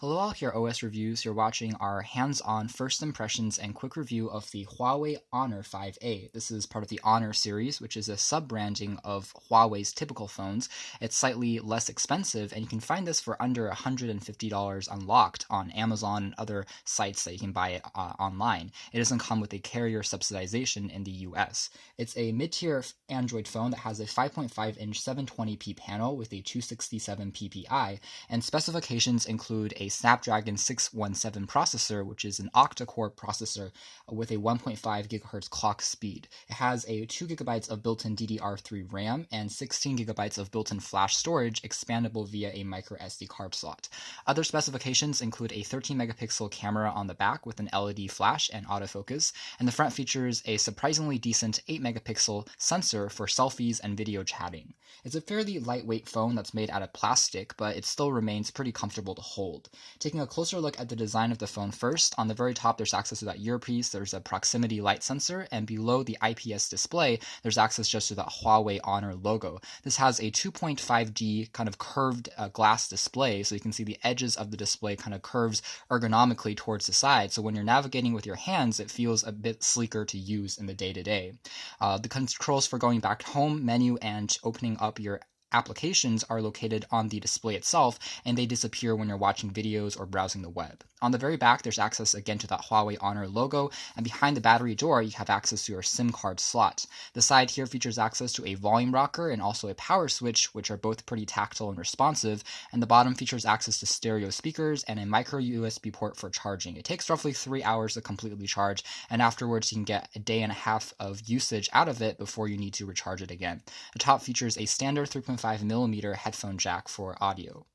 Hello all, here OS Reviews. You're watching our hands-on first impressions and quick review of the Huawei Honor 5A. This is part of the Honor series, which is a sub-branding of Huawei's typical phones. It's slightly less expensive, and you can find this for under $150 unlocked on Amazon and other sites that you can buy it online. It doesn't come with a carrier subsidization in the US. It's a mid-tier Android phone that has a 5.5-inch 720p panel with a 267 ppi, and specifications include a Snapdragon 617 processor, which is an Octa-Core processor with a 1.5 GHz clock speed. It has a 2 GB of built-in DDR3 RAM and 16 GB of built-in flash storage, expandable via a micro SD card slot. Other specifications include a 13 megapixel camera on the back with an LED flash and autofocus, and the front features a surprisingly decent 8 megapixel sensor for selfies and video chatting. It's a fairly lightweight phone that's made out of plastic, but it still remains pretty comfortable to hold. Taking a closer look at the design of the phone first, on the very top there's access to that earpiece, there's a proximity light sensor, and below the IPS display there's access just to that Huawei Honor logo. This has a 2.5D kind of curved glass display, so you can see the edges of the display kind of curves ergonomically towards the side, so when you're navigating with your hands it feels a bit sleeker to use in the day-to-day. The controls for going back home menu and opening up your applications are located on the display itself, and they disappear when you're watching videos or browsing the web. On the very back, there's access again to that Huawei Honor logo, and behind the battery door, you have access to your SIM card slot. The side here features access to a volume rocker and also a power switch, which are both pretty tactile and responsive, and the bottom features access to stereo speakers and a micro USB port for charging. It takes roughly 3 hours to completely charge, and afterwards you can get a day and a half of usage out of it before you need to recharge it again. The top features a standard 3.5mm headphone jack for audio.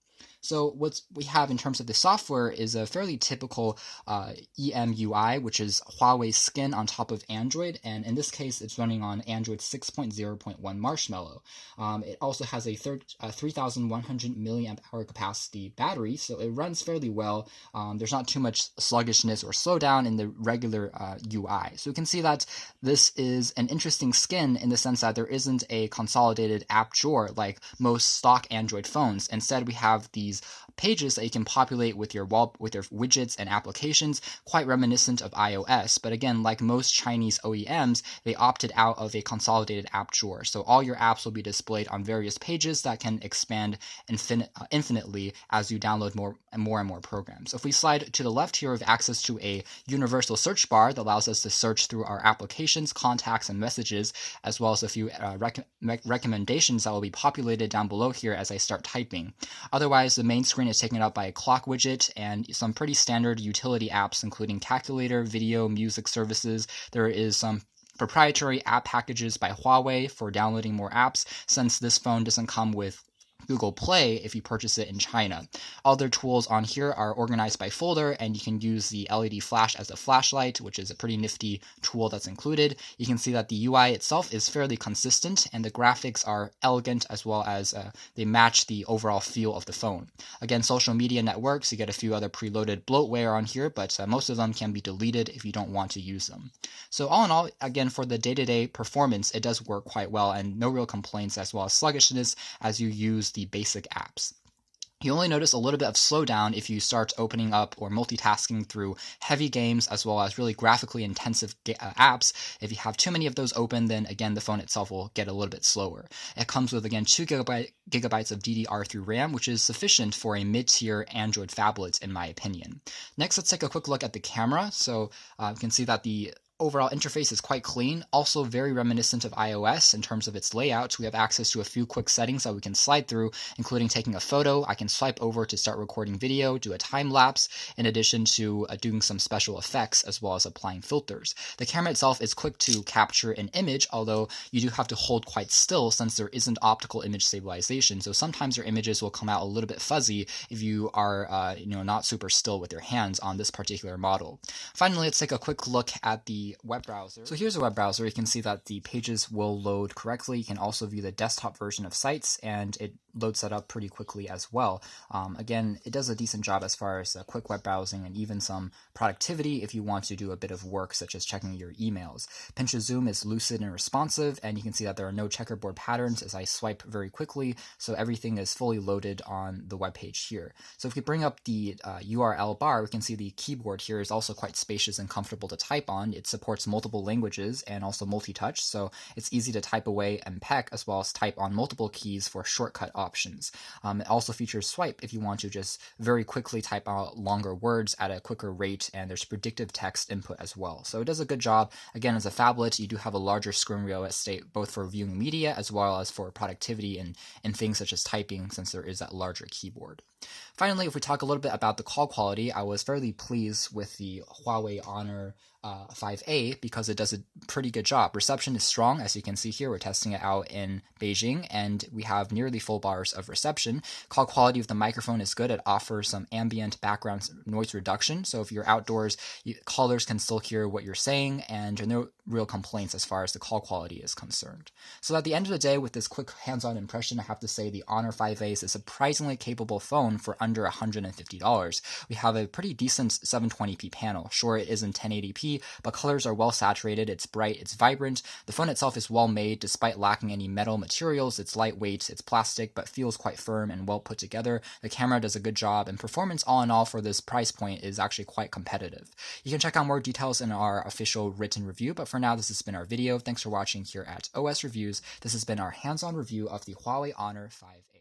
So what we have in terms of the software is a fairly typical EMUI, which is Huawei's skin on top of Android, and in this case it's running on Android 6.0.1 Marshmallow. It also has a 3,100 milliamp hour capacity battery, so it runs fairly well. There's not too much sluggishness or slowdown in the regular UI. So you can see that this is an interesting skin in the sense that there isn't a consolidated app drawer like most stock Android phones. Instead, we have these pages that you can populate with your widgets and applications, quite reminiscent of iOS. But again, like most Chinese OEMs, they opted out of a consolidated app drawer. So all your apps will be displayed on various pages that can expand infinitely as you download more and more programs. If we slide to the left here, we have access to a universal search bar that allows us to search through our applications, contacts, and messages, as well as a few recommendations that will be populated down below here as I start typing. Otherwise, the main screen is taken up by a clock widget and some pretty standard utility apps, including calculator, video, music services. There is some proprietary app packages by Huawei for downloading more apps, since this phone doesn't come with Google Play if you purchase it in China. Other tools on here are organized by folder, and you can use the LED flash as a flashlight, which is a pretty nifty tool that's included. You can see that the UI itself is fairly consistent, and the graphics are elegant as well as they match the overall feel of the phone. Again, social media networks, you get a few other preloaded bloatware on here, but most of them can be deleted if you don't want to use them. So all in all, again, for the day-to-day performance, it does work quite well, and no real complaints as well as sluggishness as you use the basic apps. You only notice a little bit of slowdown if you start opening up or multitasking through heavy games as well as really graphically intensive apps. If you have too many of those open, then again the phone itself will get a little bit slower. It comes with again 2 gigabytes of DDR3 RAM, which is sufficient for a mid-tier Android phablet in my opinion. Next, let's take a quick look at the camera. So you can see that the overall interface is quite clean, also very reminiscent of iOS in terms of its layout. We have access to a few quick settings that we can slide through, including taking a photo. I can swipe over to start recording video, do a time lapse, in addition to doing some special effects as well as applying filters. The camera itself is quick to capture an image, although you do have to hold quite still since there isn't optical image stabilization. So sometimes your images will come out a little bit fuzzy if you are not super still with your hands on this particular model. Finally, let's take a quick look at the the web browser. So here's a web browser. You can see that the pages will load correctly. You can also view the desktop version of sites, and it loads that up pretty quickly as well. Again, it does a decent job as far as quick web browsing and even some productivity if you want to do a bit of work such as checking your emails. Pinch to zoom is lucid and responsive, and you can see that there are no checkerboard patterns as I swipe very quickly, so everything is fully loaded on the web page here. So if we bring up the URL bar, we can see the keyboard here is also quite spacious and comfortable to type on. It supports multiple languages and also multi-touch, so it's easy to type away and peck as well as type on multiple keys for shortcut options. It also features swipe if you want to just very quickly type out longer words at a quicker rate, and there's predictive text input as well. So it does a good job. Again, as a phablet, you do have a larger screen real estate both for viewing media as well as for productivity and things such as typing, since there is that larger keyboard. Finally, if we talk a little bit about the call quality, I was fairly pleased with the Huawei Honor 5A because it does a pretty good job. Reception is strong, as you can see here. We're testing it out in Beijing, and we have nearly full bars of reception. Call quality of the microphone is good. It offers some ambient background noise reduction, so if you're outdoors, callers can still hear what you're saying, and there are no real complaints as far as the call quality is concerned. So at the end of the day, with this quick hands-on impression, I have to say the Honor 5A is a surprisingly capable phone for under $150. We have a pretty decent 720p panel. Sure, it isn't 1080p, but colors are well saturated, it's bright, it's vibrant. The phone itself is well made despite lacking any metal materials. It's lightweight, it's plastic, but feels quite firm and well put together. The camera does a good job, and performance all in all for this price point is actually quite competitive. You can check out more details in our official written review, but for now, this has been our video. Thanks for watching here at OS Reviews. This has been our hands-on review of the Huawei Honor 5A.